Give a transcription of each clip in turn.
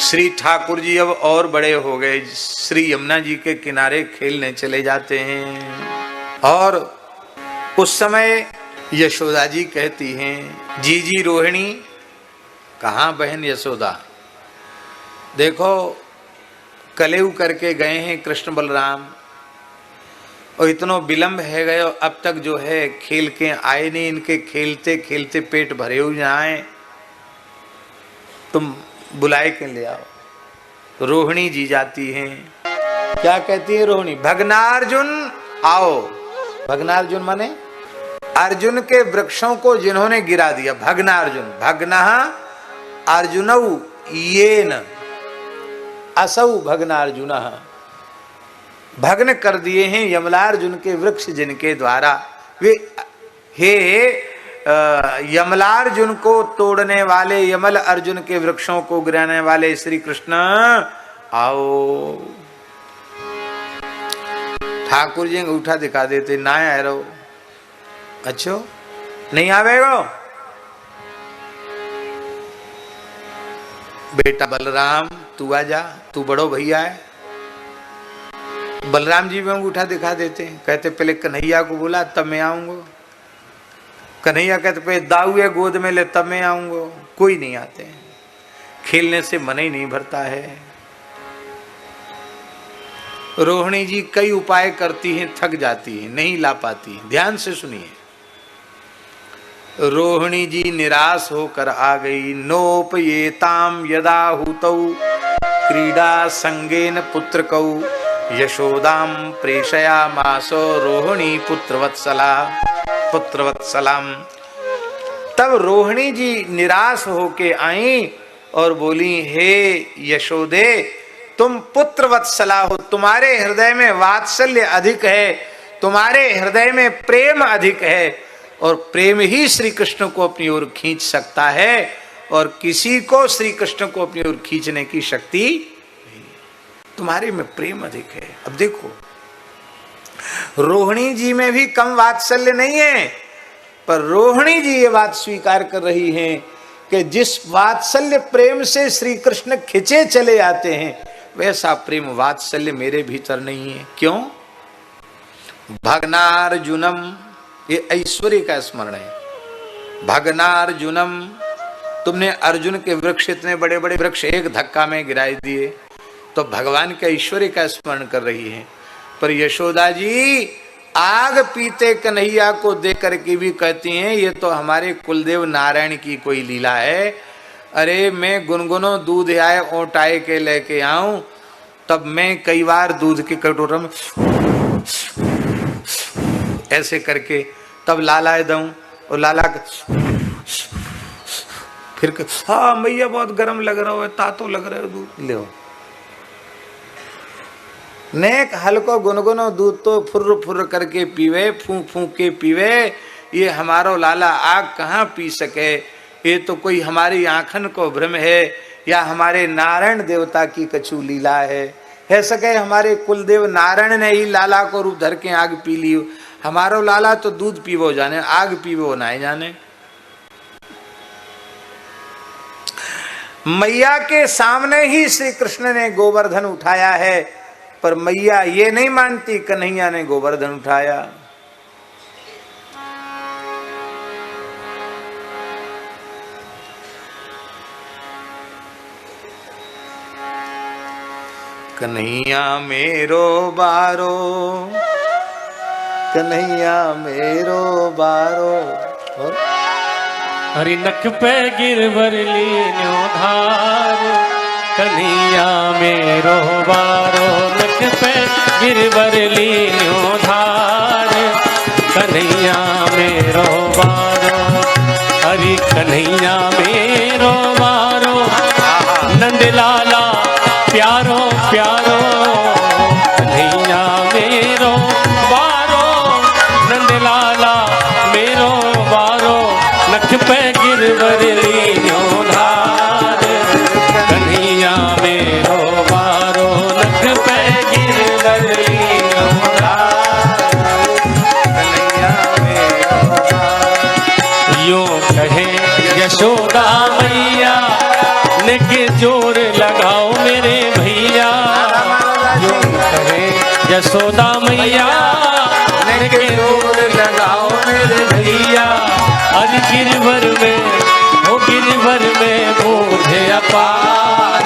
श्री ठाकुर जी अब और बड़े हो गए, श्री यमुना जी के किनारे खेलने चले जाते हैं। और उस समय यशोदा जी कहती हैं, जी रोहिणी। कहाँ बहन यशोदा, देखो कलेऊ करके गए हैं कृष्ण बलराम, और इतना विलंब है गए, अब तक जो है खेल के आए नहीं। इनके खेलते खेलते पेट भरे हुए आए, तुम बुलाए के ले आओ। तो रोहिणी जी जाती हैं, क्या कहती है रोहिणी? भगनार्जुन आओ। भगनार्जुन माने अर्जुन के वृक्षों को जिन्होंने गिरा दिया, भगनार्जुन। भग्नः अर्जुनौ येन असौ भग्नार्जुनः, भग्न कर दिए हैं यमलार्जुन के वृक्ष जिनके द्वारा। वे हे यमलार्जुन को तोड़ने वाले, यमल अर्जुन के वृक्षों को गिराने वाले श्री कृष्ण आओ। ठाकुर जी अंगूठा दिखा देते, ना आए रहो। अच्छो नहीं आवेगो? बेटा बलराम तू आ जा, तू बड़ो भैया है। बलराम जी भी अंगूठा दिखा देते हैं, कहते पहले कन्हैया को बुला तब मैं आऊंगा। कन्हैया कहते पहले दाऊए गोद में ले तब मैं आऊंगा। कोई नहीं आते हैं, खेलने से मन ही नहीं भरता है। रोहिणी जी कई उपाय करती हैं, थक जाती हैं, नहीं ला पाती। ध्यान से सुनिए। रोहिणी जी निराश होकर आ गई। नोपयेताम यदा हुतौ क्रीडा संगेन पुत्रकौ यशोदाम प्रेषयामासो रोहिणी पुत्रवत्सलाम। तब रोहिणी जी निराश होके आई और बोली, हे यशोदे तुम पुत्रवत्सला हो, तुम्हारे हृदय में वात्सल्य अधिक है, तुम्हारे हृदय में प्रेम अधिक है, और प्रेम ही श्री कृष्ण को अपनी ओर खींच सकता है, और किसी को श्री कृष्ण को अपनी ओर खींचने की शक्ति नहीं। तुम्हारे में प्रेम अधिक है। अब देखो रोहिणी जी में भी कम वात्सल्य नहीं है, पर रोहिणी जी ये बात स्वीकार कर रही हैं कि जिस वात्सल्य प्रेम से श्री कृष्ण खिंचे चले आते हैं, वैसा प्रेम वात्सल्य मेरे भीतर नहीं है। क्यों? भग्नार्जुनम, ये ऐश्वर्य का स्मरण है। भग्नार्जुनम, तुमने अर्जुन के वृक्ष, इतने बड़े बड़े वृक्ष एक धक्का में गिरा दिए, तो भगवान के ऐश्वर्य का स्मरण कर रही है। पर यशोदा जी आग पीते कन्हैया को देख करके भी कहती हैं, ये तो हमारे कुलदेव नारायण की कोई लीला है। अरे मैं गुनगुनो दूध आए ओटाए के लेके आऊं, तब मैं कई बार दूध के कटोरे में ऐसे करके तब लालाए दूं, और लाला फिर हाँ मैया बहुत गर्म लग रहा है, तातो लग रहा है दूध ले। नेक हल्को गुनगुनो दूध तो फुर्र फुर्र करके पीवे, फूंक फूंक के पीवे। ये हमारो लाला आग कहाँ पी सके? ये तो कोई हमारी आंखन को भ्रम है, या हमारे नारायण देवता की कछु लीला है सके हमारे कुलदेव नारायण ने ही लाला को रूप धर के आग पी ली। हमारो लाला तो दूध पीवो जाने, आग पीवो ना जाने। मैया के सामने ही श्री कृष्ण ने गोवर्धन उठाया है, पर मैया ये नहीं मानती कन्हैया ने गोवर्धन उठाया। कन्हैया मेरो बारो, कन्हैया मेरो बारो। हरि नख पे गिरवर लीन्यो धार, कन्हैया मेरो बारो। नख पे गिरवर लीन्यो धार, कन्हैया मेरो बारो। हरि कन्हैया मेरो बारो, नंद लाला प्यारो प्यारो। कन्हैया मेरो बारो, नंद लाला मेरो बारो। नख पे गिरवर लीन्यो धार, कन्हैया मेरो बारो। नख पे गिरवर लीन्यो धार, कन्हैया मेरो बारो। यो कहे यशोदा मैया, निक जोर लगाओ यशोदा मैया के दूर लगाओ मेरे भैया आज गिरवर में हो गिरवर में बोझे अपार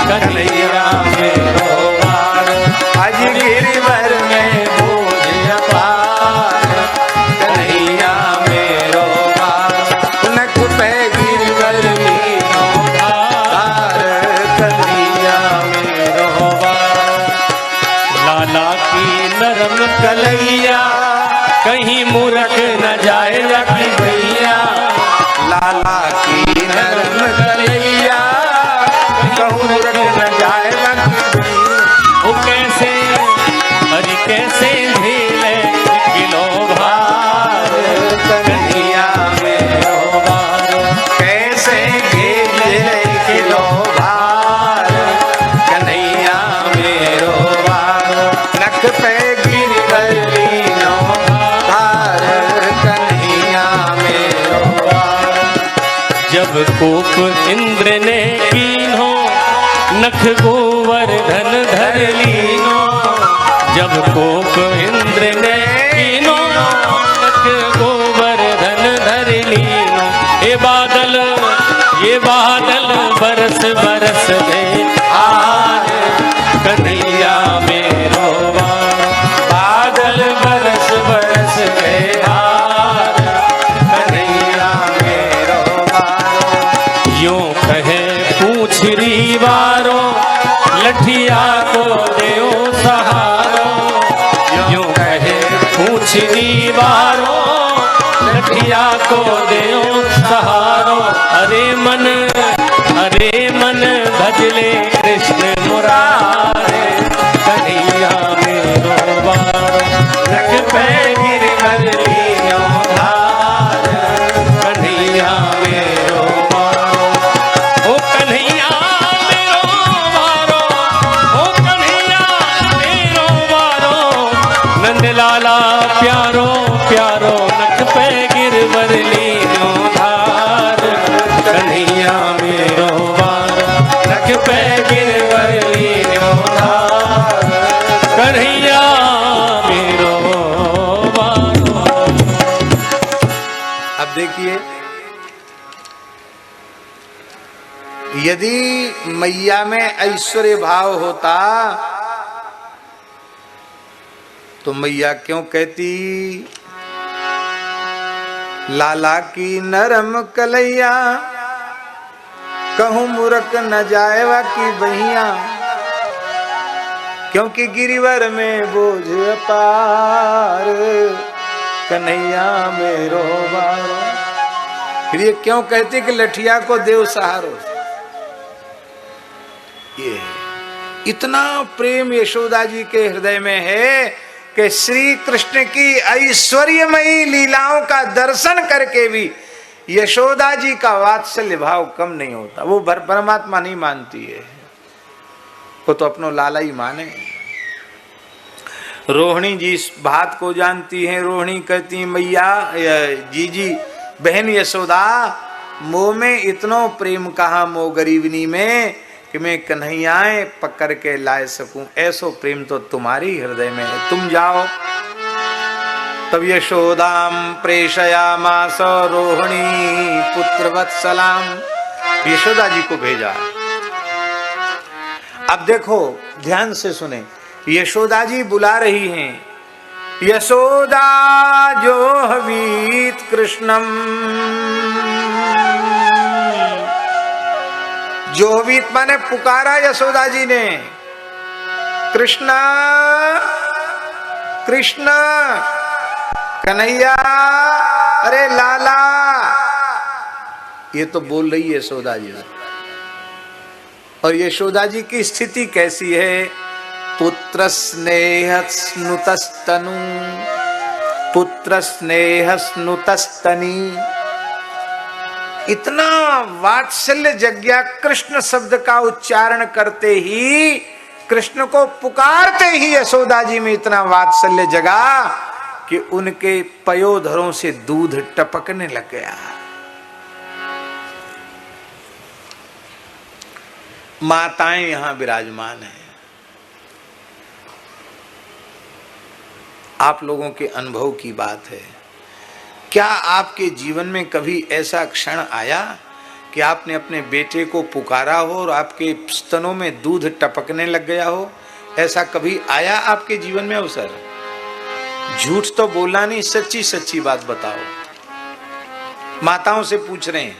कन्हैया मेरो वार आज गिरवर में बोझ अपार कन्हैया मेरो वार नख पे गिरवर लीनो धार कन्हैया मेरो वार लाला की नरम कन्हैया कहीं मूर्ख न जाए लगी भैया लाला की नरम कन्हैया कहूँ मूर्ख न जाए वो कैसे हरि कैसे झेले किलो भार कन्हैया मेरो वार कैसे झेले किलो भार कन्हैया मेरो वार नख पे गिरवर लीनो धार कन्हैया मेरो वार जब कोप इंद्र ने कीन्हो नख गोवर्धन धर लीनो जब कोप इंद्र ने कीन्हो नख गोवर्धन धर लीनो ये बादल बरस बरस दे आर कन्हैया मेरो वार बादल बरस बरस दे आर कन्हैया मेरो वार यूं कहे पूछरी वारो लठिया को देओ सहारो यूं कहे पूछरी वारो लठिया को देओ सहारो अरे मन भजले कृष्ण मुरारे कन्हैया मेरो वार रख पे गिरवर लीनो धार कन्हैया मेरो वारो ओ कन्हैया मेरो वारो ओ कन्हैया मेरो वारो नंद लाला प्यारो प्यारो नख पे गिरवर लीनो धार कन्हैया मेरो वारो नख पे गिरवर लीनो धार कन्हैया मेरो वारो। अब देखिए यदि मैया में ऐश्वर्य भाव होता तो मैया क्यों कहती लाला की नरम कलैया कहूँ मूर्ख न जाएवा की बहिया क्योंकि गिरिवर में बोझ अपार कन्हैया मेरो वारो फिर ये क्यों कहते कि लठिया को देव सहारो ये इतना प्रेम यशोदा जी के हृदय में है कि श्री कृष्ण की ऐश्वर्यमयी लीलाओं का दर्शन करके भी यशोदा जी का वात्सल्य भाव कम नहीं होता। वो परमात्मा नहीं मानती है, वो तो अपनो लाला ही माने। रोहिणी जी इस बात को जानती हैं। रोहिणी कहती मैया जी बहन यशोदा मोह में इतनो प्रेम कहा मो गरीबनी में कि मैं कन्हैयाएं पकड़ के लाए सकूं, ऐसो प्रेम तो तुम्हारी हृदय में है, तुम जाओ। तब यशोदाम प्रेषयामास रोहिणी पुत्र वत्सलाम, यशोदा जी को भेजा। अब देखो ध्यान से सुने, यशोदा जी बुला रही हैं, यशोदा जो हवीत कृष्णम, जो हवीत माने पुकारा यशोदा जी ने, कृष्णा कृष्णा कन्हैया, अरे लाला, ये तो बोल रही है यशोदा जी। और यशोदा जी की स्थिति कैसी है? पुत्र स्नेह स्नुतस्तनु, पुत्र स्नेह स्नुतस्तनी, इतना वात्सल्य जग्या कृष्ण शब्द का उच्चारण करते ही, कृष्ण को पुकारते ही यशोदा जी में इतना वात्सल्य जगा कि उनके पयोधरों से दूध टपकने लग गया। माताएं यहां विराजमान हैं। आप लोगों के अनुभव की बात है। क्या आपके जीवन में कभी ऐसा क्षण आया कि आपने अपने बेटे को पुकारा हो और आपके स्तनों में दूध टपकने लग गया हो? ऐसा कभी आया आपके जीवन में अवसर? झूठ तो बोलना नहीं, सच्ची सच्ची बात बताओ। माताओं से पूछ रहे हैं,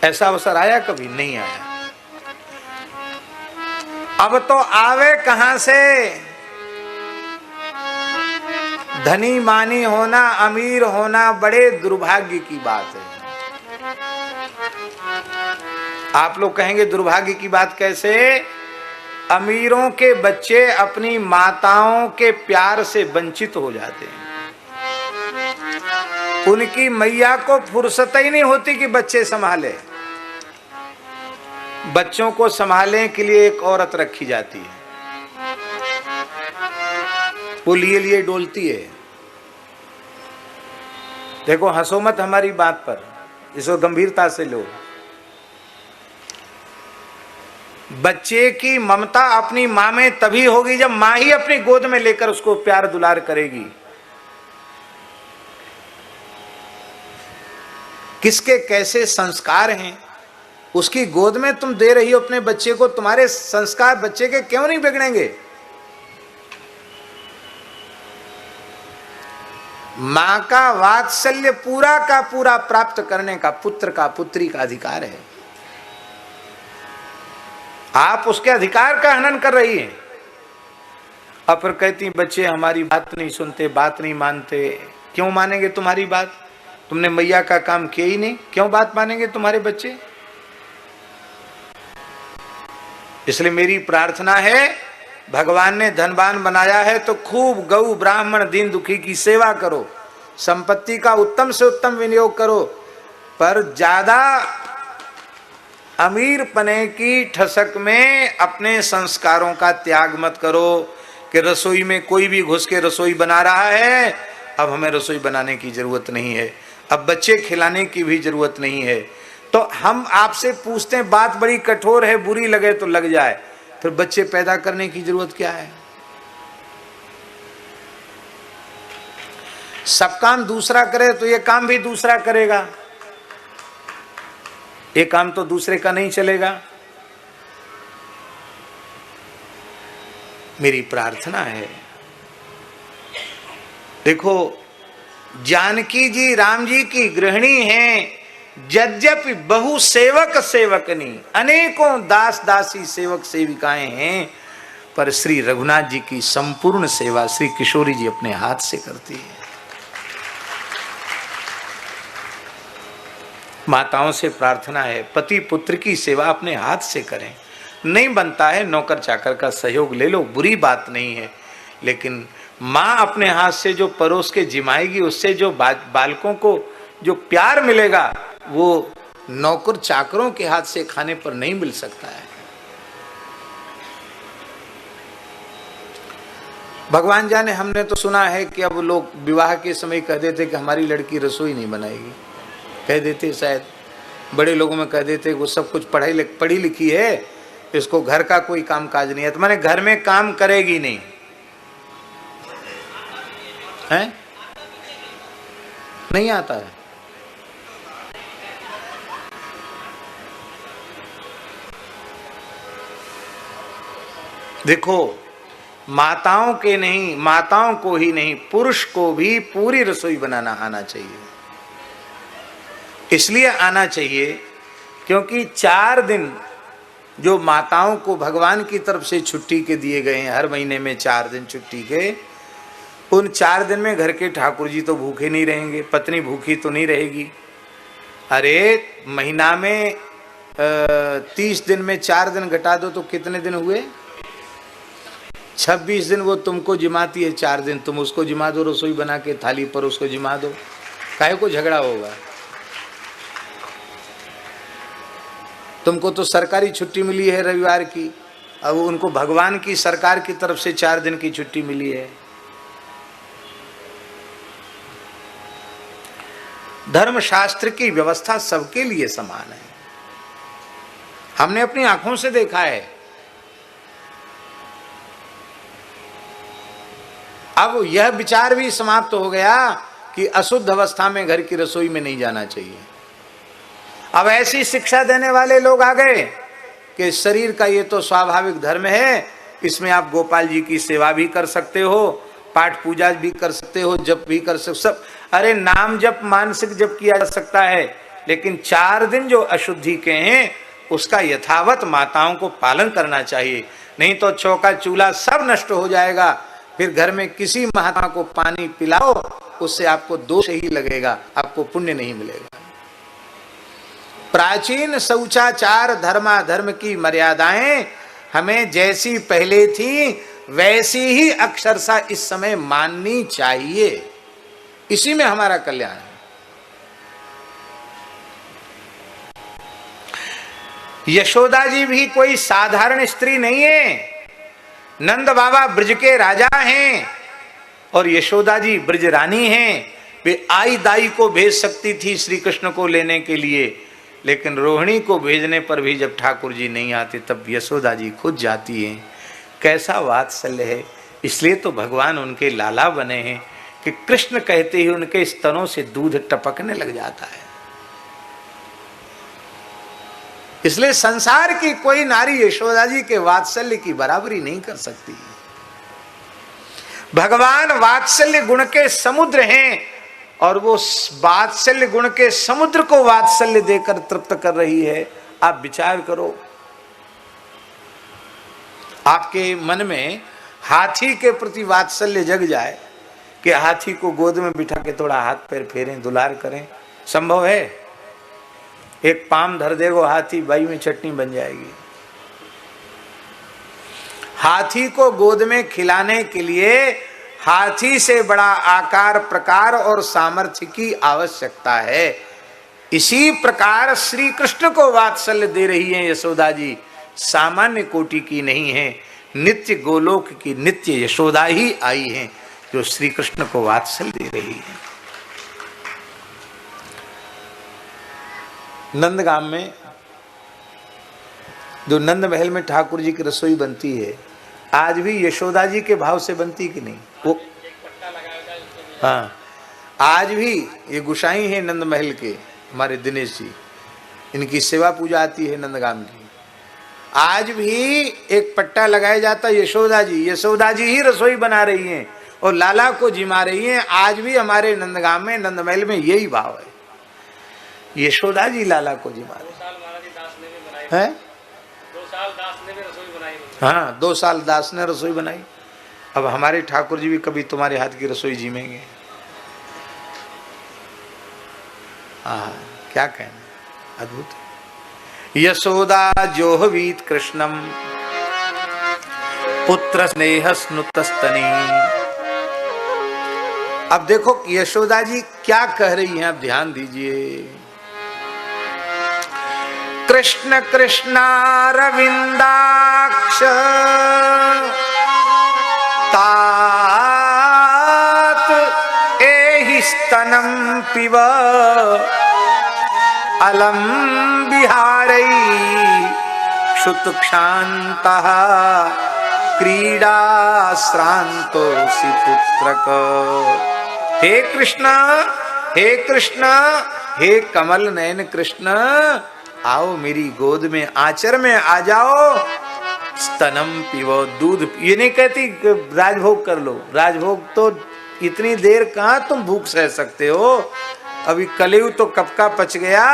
ऐसा अवसर आया कभी? नहीं आया। अब तो आवे कहां से? धनी मानी होना, अमीर होना बड़े दुर्भाग्य की बात है। आप लोग कहेंगे दुर्भाग्य की बात कैसे? अमीरों के बच्चे अपनी माताओं के प्यार से वंचित हो जाते हैं। उनकी मैया को फुर्सत ही नहीं होती कि बच्चे संभाले। बच्चों को संभालने के लिए एक औरत रखी जाती है, वो लिए लिए डोलती है। देखो, हंसो मत हमारी बात पर, इसको गंभीरता से लो। बच्चे की ममता अपनी मां में तभी होगी जब मां ही अपनी गोद में लेकर उसको प्यार दुलार करेगी। किसके कैसे संस्कार हैं, उसकी गोद में तुम दे रही हो अपने बच्चे को, तुम्हारे संस्कार बच्चे के क्यों नहीं बिगड़ेंगे? मां का वात्सल्य पूरा का पूरा प्राप्त करने का पुत्र का, पुत्री का अधिकार है। आप उसके अधिकार का हनन कर रही हैं। अब फिर कहती बच्चे हमारी बात नहीं सुनते, बात नहीं मानते। क्यों मानेंगे तुम्हारी बात? तुमने मैया का काम किया ही नहीं, क्यों बात मानेंगे तुम्हारे बच्चे? इसलिए मेरी प्रार्थना है, भगवान ने धनवान बनाया है तो खूब गौ ब्राह्मण दीन दुखी की सेवा करो, संपत्ति का उत्तम से उत्तम विनियोग करो, पर ज्यादा अमीर पने की ठसक में अपने संस्कारों का त्याग मत करो कि रसोई में कोई भी घुस के रसोई बना रहा है, अब हमें रसोई बनाने की जरूरत नहीं है, अब बच्चे खिलाने की भी जरूरत नहीं है। तो हम आपसे पूछते हैं, बात बड़ी कठोर है, बुरी लगे तो लग जाए, फिर बच्चे पैदा करने की जरूरत क्या है? सब काम दूसरा करे तो ये काम भी दूसरा करेगा, ये काम तो दूसरे का नहीं चलेगा। मेरी प्रार्थना है, देखो जानकी जी राम जी की गृहिणी हैं, यद्यपि बहु सेवक सेवकनी, अनेकों दास दासी सेवक सेविकाएं हैं, पर श्री रघुनाथ जी की संपूर्ण सेवा श्री किशोरी जी अपने हाथ से करती है। माताओं से प्रार्थना है, पति पुत्र की सेवा अपने हाथ से करें। नहीं बनता है नौकर चाकर का सहयोग ले लो, बुरी बात नहीं है, लेकिन माँ अपने हाथ से जो परोस के जिमाएगी, उससे जो बालकों को जो प्यार मिलेगा वो नौकर चाकरों के हाथ से खाने पर नहीं मिल सकता है। भगवान जाने, हमने तो सुना है कि अब लोग विवाह के समय कह देते कि हमारी लड़की रसोई नहीं बनाएगी, कह देते, शायद बड़े लोगों में कह देते वो सब कुछ पढ़ी लिखी है, इसको घर का कोई काम काज नहीं है, तो माने घर में काम करेगी नहीं है, नहीं आता है। देखो, माताओं के नहीं, माताओं को ही नहीं, पुरुष को भी पूरी रसोई बनाना आना चाहिए। इसलिए आना चाहिए क्योंकि 4 दिन जो माताओं को भगवान की तरफ से छुट्टी के दिए गए हैं, हर महीने में 4 दिन छुट्टी के, उन 4 दिन में घर के ठाकुर जी तो भूखे नहीं रहेंगे, पत्नी भूखी तो नहीं रहेगी। अरे महीना में 30 दिन में 4 दिन घटा दो तो कितने दिन हुए? 26 दिन वो तुमको जिमाती है, 4 दिन तुम उसको जिमा दो, रसोई बना के थाली पर उसको जिमा दो, काहे को झगड़ा होगा? तुमको तो सरकारी छुट्टी मिली है रविवार की, अब उनको भगवान की सरकार की तरफ से 4 दिन की छुट्टी मिली है। धर्मशास्त्र की व्यवस्था सबके लिए समान है। हमने अपनी आंखों से देखा है, अब यह विचार भी समाप्त हो गया कि अशुद्ध अवस्था में घर की रसोई में नहीं जाना चाहिए। अब ऐसी शिक्षा देने वाले लोग आ गए कि शरीर का ये तो स्वाभाविक धर्म है, इसमें आप गोपाल जी की सेवा भी कर सकते हो, पाठ पूजा भी कर सकते हो, जप भी कर सकते, सब। अरे नाम जप मानसिक जप किया जा सकता है, लेकिन 4 दिन जो अशुद्धि के हैं उसका यथावत माताओं को पालन करना चाहिए, नहीं तो चौका चूल्हा सब नष्ट हो जाएगा। फिर घर में किसी महात्मा को पानी पिलाओ, उससे आपको दोष ही लगेगा, आपको पुण्य नहीं मिलेगा। प्राचीन शौचाचार धर्माधर्म की मर्यादाएं हमें जैसी पहले थी वैसी ही अक्षरशः इस समय माननी चाहिए, इसी में हमारा कल्याण है। यशोदा जी भी कोई साधारण स्त्री नहीं है, नंद बाबा ब्रज के राजा हैं और यशोदा जी ब्रज रानी हैं। वे आई दाई को भेज सकती थी श्री कृष्ण को लेने के लिए, लेकिन रोहिणी को भेजने पर भी जब ठाकुर जी नहीं आते तब यशोदा जी खुद जाती हैं। कैसा वात्सल्य है! इसलिए तो भगवान उनके लाला बने हैं कि कृष्ण कहते ही उनके स्तनों से दूध टपकने लग जाता है। इसलिए संसार की कोई नारी यशोदा जी के वात्सल्य की बराबरी नहीं कर सकती। भगवान वात्सल्य गुण के समुद्र हैं और वो वात्सल्य गुण के समुद्र को वात्सल्य देकर तृप्त कर रही है। आप विचार करो, आपके मन में हाथी के प्रति वात्सल्य जग जाए कि हाथी को गोद में बिठा के थोड़ा हाथ पैर फेरें, दुलार करें, संभव है? एक पाम धर देगो हाथी, बाई में चटनी बन जाएगी। हाथी को गोद में खिलाने के लिए हाथी से बड़ा आकार, प्रकार और सामर्थ्य की आवश्यकता है। इसी प्रकार श्री कृष्ण को वात्सल्य दे रही हैं यशोदा जी, सामान्य कोटि की नहीं है, नित्य गोलोक की नित्य यशोदा ही आई हैं जो श्री कृष्ण को वात्सल्य दे रही है। नंदगाम में जो नंद महल में ठाकुर जी की रसोई बनती है, आज भी यशोदा जी के भाव से बनती कि नहीं? वो हाँ, आज भी ये गुसाई है नंद महल के, हमारे दिनेश जी, इनकी सेवा पूजा आती है नंदगाम की। आज भी एक पट्टा लगाया जाता है, यशोदा जी ही रसोई बना रही हैं और लाला को जिमा रही हैं। आज भी हमारे नंदगाम में, नंद महल में यही भाव है, यशोदा जी लाला को जिमा रही है। 2 साल दास ने भी रसोई बनाई। हाँ, 2 साल दास ने रसोई बनाई। अब हमारे ठाकुर जी भी कभी तुम्हारे हाथ की रसोई जिमेंगे। हाँ, क्या कहना, अद्भुत है। यशोदा जोहवीत कृष्णम पुत्र स्नेह स्नुतस्तनी। अब देखो यशोदा जी क्या कह रही हैं, आप ध्यान दीजिए। कृष्ण कृष्णारविंदाक्ष तात एहि स्तनं पिब अलम बिहारै क्षुतक्षान्तः क्रीडा श्रांतोऽसि पुत्रक। हे कृष्ण, हे कृष्ण, हे कमल नयन कृष्ण, आओ मेरी गोद में, आचर में आ जाओ। स्तनम पीवो, दूध। ये नहीं कहती राजभोग कर लो, राजभोग तो इतनी देर कहाँ तुम भूख सह सकते हो, अभी कलेऊ तो कब का पच गया।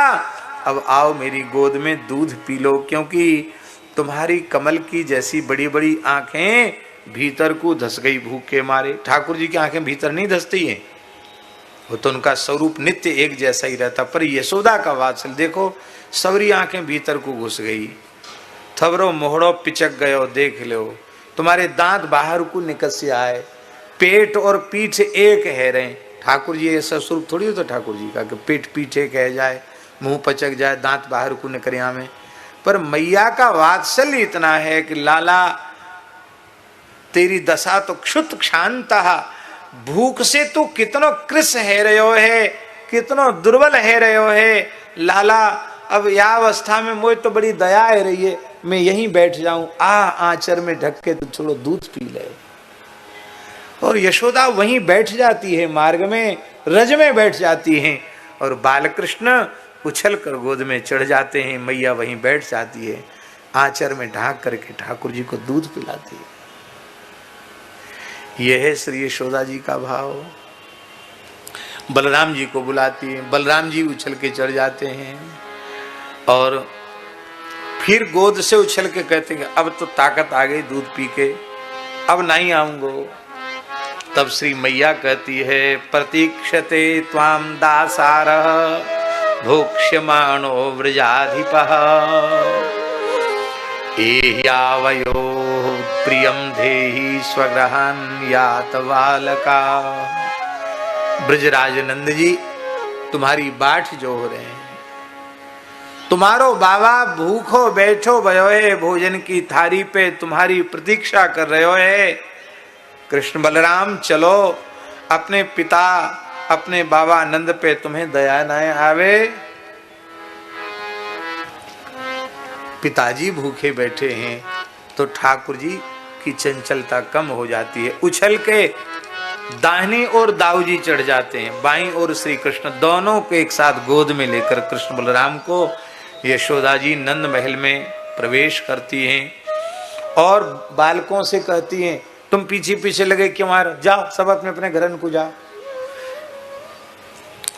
अब आओ मेरी गोद में दूध पी लो, क्योंकि तुम्हारी कमल की जैसी बड़ी बड़ी आंखें भीतर को धस गई भूख के मारे। ठाकुर जी की आंखें भीतर नहीं धसती हैं, वो तो उनका स्वरूप नित्य एक जैसा ही रहता। पर यशोदा का वात्सल्य देखो, सबरी आंखें भीतर को घुस गई, थबरो मोहड़ो पिचक गयो, देख लो तुम्हारे दांत बाहर को निकल से आए, पेट और पीठ एक है रहे। ठाकुर जी ऐसा स्वरूप थोड़ी होता ठाकुर जी का कि पेट पीठ एक है जाए, मुंह पचक जाए, दांत बाहर को निकले में। पर मैया का वात्सल्य इतना है कि लाला तेरी दशा तो क्षुत क्षांता, भूख से तू कितनो कृष है रहो है, कितनो दुर्बल है रहो है लाला। अब यह अवस्था में मुझे तो बड़ी दया है रही है, मैं यहीं बैठ जाऊं, आंचर में ढक के तो छोड़ो दूध पी ले। और यशोदा वहीं बैठ जाती है, मार्ग में रज में बैठ जाती हैं और बालकृष्ण उछल कर गोद में चढ़ जाते हैं। मैया वहीं बैठ जाती है, आंचर में ढांक करके ठाकुर जी को दूध पिलाती है। यह है श्री यशोदा जी का भाव। बलराम जी को बुलाती है, बलराम जी उछल के चढ़ जाते हैं और फिर गोद से उछल के कहते हैं अब तो ताकत आ गई दूध पी के, अब नहीं आऊंगो। तब श्री मैया कहती है प्रतीक्षते त्वाम दासारः भोक्ष्यमाणो व्रजाधिपः एह्यावयो प्रियम धेहि स्वगृहान् यात बालका। ब्रजराज नंद जी तुम्हारी बाट जो हो रहे हैं, तुम्हारो बाबा भूखो बैठो भयो है, भोजन की थाली पे तुम्हारी प्रतीक्षा कर रहे हो है। कृष्ण बलराम चलो, अपने पिता अपने बाबा नंद पे तुम्हें दया न आवे। पिताजी भूखे बैठे हैं तो ठाकुर जी की चंचलता कम हो जाती है, उछल के दाहिनी ओर दाऊ जी चढ़ जाते हैं, बाईं ओर श्री कृष्ण, दोनों को एक साथ गोद में लेकर कृष्ण बलराम को यशोदा जी नंद महल में प्रवेश करती हैं और बालकों से कहती हैं तुम पीछे पीछे लगे क्यों आ रहे, जाओ सब अपने अपने घरन को जाओ।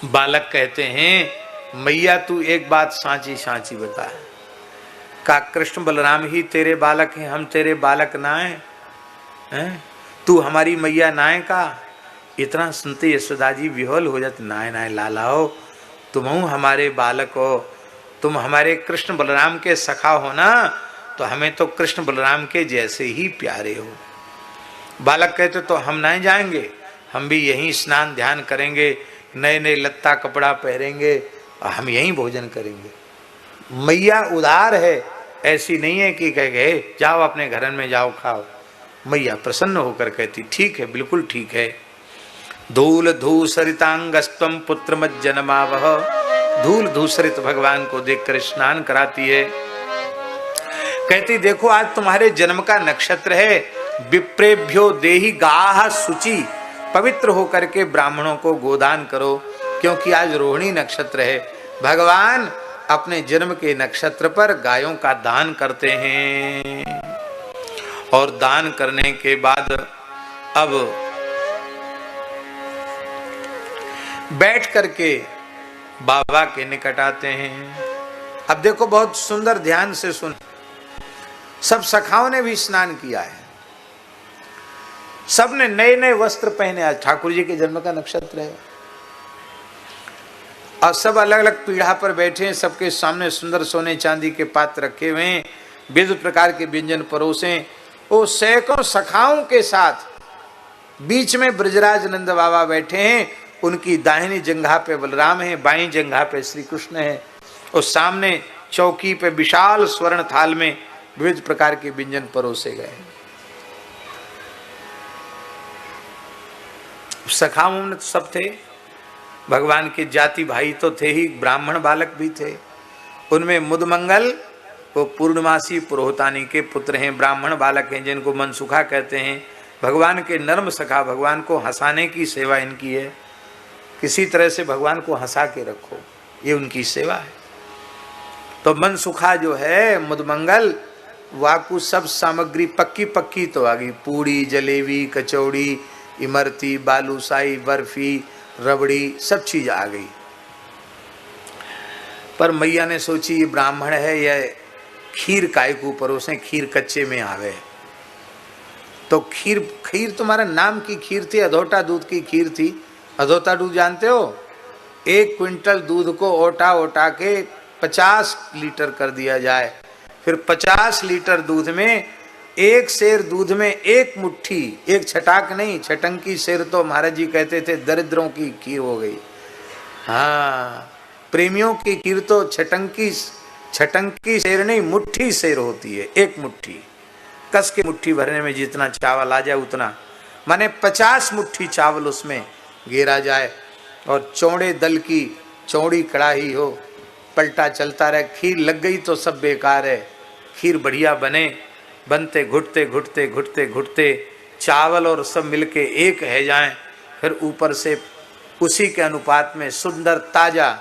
बालक कहते हैं मैया तू एक बात सांची सांची बता, का कृष्ण बलराम ही तेरे बालक हैं, हम तेरे बालक ना हैं? तू हमारी मैया नाय का। इतना सुनते यशोदा जी विह्वल हो जाते, नाय नाय लाला हो, तुम हमारे बालक हो, तुम हमारे कृष्ण बलराम के सखा हो ना, तो हमें तो कृष्ण बलराम के जैसे ही प्यारे हो। बालक कहते तो हम नहीं जाएंगे, हम भी यहीं स्नान ध्यान करेंगे, नए नए लत्ता कपड़ा पहनेंगे और हम यहीं भोजन करेंगे। मैया उदार है, ऐसी नहीं है कि कह गए जाओ अपने घरन में जाओ खाओ। मैया प्रसन्न होकर कहती ठीक है, बिल्कुल ठीक है। धूल धूसरितांगस्तम पुत्र मत जन्मावह, धूल धूसरित भगवान को देखकर स्नान कराती है। कहती देखो आज तुम्हारे जन्म का नक्षत्र है, विप्रेभ्यो देहि गाह शुचि, पवित्र होकर के ब्राह्मणों को गोदान करो, क्योंकि आज रोहिणी नक्षत्र है। भगवान अपने जन्म के नक्षत्र पर गायों का दान करते हैं और दान करने के बाद अब बैठ करके बाबा के निकट आते हैं। अब देखो बहुत सुंदर, ध्यान से सुन, सब सखाओं ने भी स्नान किया है, सबने नए नए वस्त्र पहने, आज ठाकुर जी के जन्म का नक्षत्र है और सब अलग अलग पीढ़ा पर बैठे हैं, सबके सामने सुंदर सोने चांदी के पात्र रखे हुए हैं, विविध प्रकार के व्यंजन परोसे। वो सैकड़ों सखाओं के साथ बीच में ब्रजराज नंद बाबा बैठे हैं, उनकी दाहिनी जंघा पे बलराम है, बाईं जंघा पे श्री कृष्ण है और सामने चौकी पे विशाल स्वर्ण थाल में विविध प्रकार के व्यंजन परोसे गए। सखाओं में तो सब थे, भगवान के जाति भाई तो थे ही, ब्राह्मण बालक भी थे। उनमें मुदमंगल वो पूर्णमासी पुरोहितानी के पुत्र हैं, ब्राह्मण बालक हैं जिनको मनसुखा कहते हैं, भगवान के नर्म सखा, भगवान को हंसाने की सेवा इनकी है। किसी तरह से भगवान को हंसा के रखो, ये उनकी सेवा है। तो मनसुखा जो है मुदमंगल, वाकु सब सामग्री पक्की पक्की तो आ गई, पूड़ी जलेबी कचौड़ी इमरती बालूशाही बर्फी रबड़ी सब चीज आ गई। पर मैया ने सोची ये ब्राह्मण है, यह खीर काय को परोसे, खीर कच्चे में आवे। तो खीर तुम्हारा नाम की खीर थी, अधोटा दूध की खीर थी। अधोटा दूध जानते हो, 1 क्विंटल दूध को ओटा ओटा के 50 लीटर कर दिया जाए, फिर 50 लीटर दूध में 1 सेर दूध में 1 मुट्ठी, 1 छटाक नहीं, छटंकी सेर तो महाराज जी कहते थे दरिद्रों की खीर हो गई। हाँ, प्रेमियों की खीर तो छटंकी सेर नहीं, मुट्ठी सेर होती है, 1 मुट्ठी कस के मुट्ठी भरने में जितना चावल आ जाए उतना, माने 50 मुट्ठी चावल उसमें घेरा जाए और चौड़े दल की चौड़ी कड़ाही हो, पलटा चलता रहे। खीर लग गई तो सब बेकार है। खीर बढ़िया बने, बनते घुटते घुटते घुटते घुटते चावल और सब मिलके एक है जाएं, फिर ऊपर से उसी के अनुपात में सुंदर ताजा,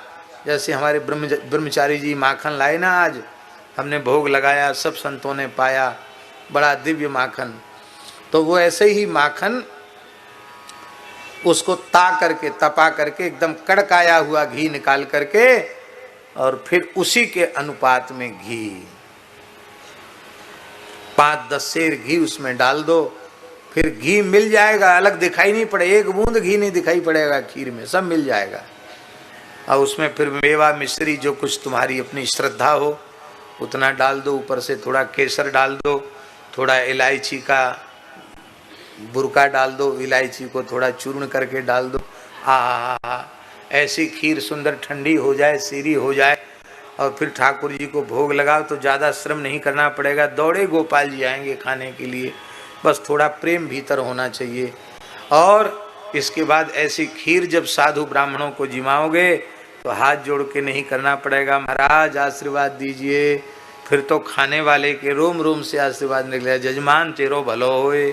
जैसे हमारे ब्रह्मचारी जी माखन लाए ना, आज हमने भोग लगाया, सब संतों ने पाया, बड़ा दिव्य माखन। तो वो ऐसे ही माखन उसको तपा करके एकदम कड़काया हुआ घी निकाल करके, और फिर उसी के अनुपात में घी 5-10 सेर घी उसमें डाल दो, फिर घी मिल जाएगा, अलग दिखाई नहीं पड़े, एक बूंद घी नहीं दिखाई पड़ेगा खीर में, सब मिल जाएगा। और उसमें फिर मेवा मिश्री जो कुछ तुम्हारी अपनी श्रद्धा हो उतना डाल दो, ऊपर से थोड़ा केसर डाल दो, थोड़ा इलायची का बुरका डाल दो, इलायची को थोड़ा चूर्ण करके डाल दो। आ ऐसी खीर सुंदर ठंडी हो जाए, सीरी हो जाए, और फिर ठाकुर जी को भोग लगाओ तो ज़्यादा श्रम नहीं करना पड़ेगा, दौड़े गोपाल जी आएंगे खाने के लिए, बस थोड़ा प्रेम भीतर होना चाहिए। और इसके बाद ऐसी खीर जब साधु ब्राह्मणों को जिमाओगे तो हाथ जोड़ के नहीं करना पड़ेगा, महाराज आशीर्वाद दीजिए, फिर तो खाने वाले के रोम रोम से आशीर्वाद निकले, जजमान तेरो भलो होए,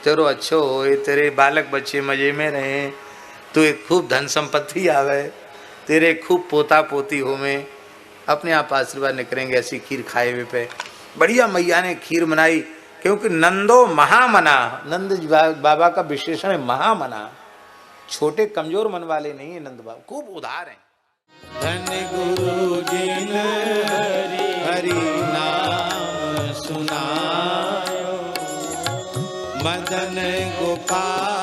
तेरो अच्छो होए, तेरे बालक बच्चे मजे में रहें, तो एक खूब धन संपत्ति आवे, तेरे खूब पोता पोती हो में, अपने आप आशीर्वाद निकलेंगे ऐसी खीर खाए हुए पे। बढ़िया मैया ने खीर बनाई, क्योंकि नंदो महामना, नंद बाबा का विशेषण है महामना, छोटे कमजोर मन वाले नहीं है नंद बाबा, खूब उदार हैं। धन गुरु जिन हरि नाम सुनायो, मदन गोपाल